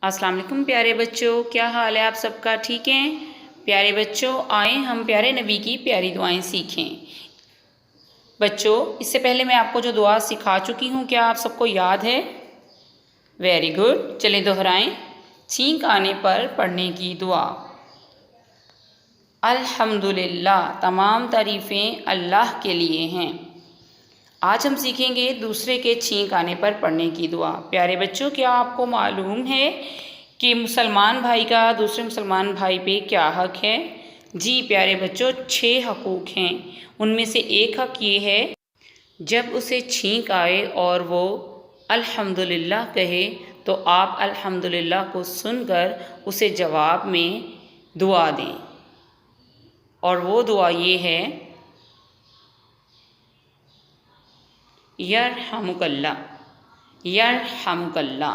अस्सलाम वालेकुम प्यारे बच्चों, क्या हाल है आप सबका? ठीक हैं प्यारे बच्चों, आए हम प्यारे नबी की प्यारी दुआएं सीखें। बच्चों, इससे पहले मैं आपको जो दुआ सिखा चुकी हूँ, क्या आप सबको याद है? वेरी गुड, चलें दोहराएं। छींक आने पर पढ़ने की दुआ। अल्हम्दुलिल्लाह, तमाम तारीफ़ें अल्लाह के लिए हैं। आज हम सीखेंगे दूसरे के छींक आने पर पढ़ने की दुआ। प्यारे बच्चों, क्या आपको मालूम है कि मुसलमान भाई का दूसरे मुसलमान भाई पे क्या हक है? जी प्यारे बच्चों, 6 हकूक़ हैं। उनमें से एक हक ये है, जब उसे छींक आए और वो अल्हम्दुलिल्लाह कहे तो आप अल्हम्दुलिल्लाह को सुनकर उसे जवाब में दुआ दें। और वो दुआ ये है, यरहमुकल्लाह, यरहमुकल्लाह,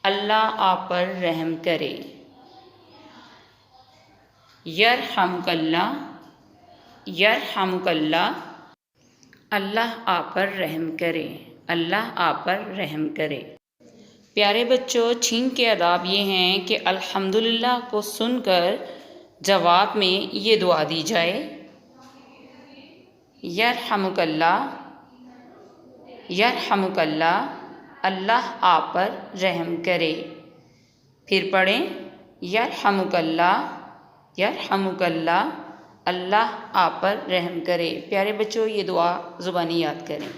अल्लाह आप पर रहम करे। यरहमुकल्लाह, यरहमुकल्लाह, अल्लाह आप पर रहम करे, अल्लाह आप पर रहम करे। प्यारे बच्चों, छींक के आदाब ये हैं कि अल्हम्दुलिल्लाह को सुनकर जवाब में ये दुआ दी जाए, यरहमुकल्लाह, यरहमुकल्लाह, अल्लाह आप पर रहम करे। फिर पढ़ें, यरहमुकल्लाह, यरहमुकल्लाह, अल्लाह आप पर रहम करे। प्यारे बच्चों, ये दुआ ज़ुबानी याद करें।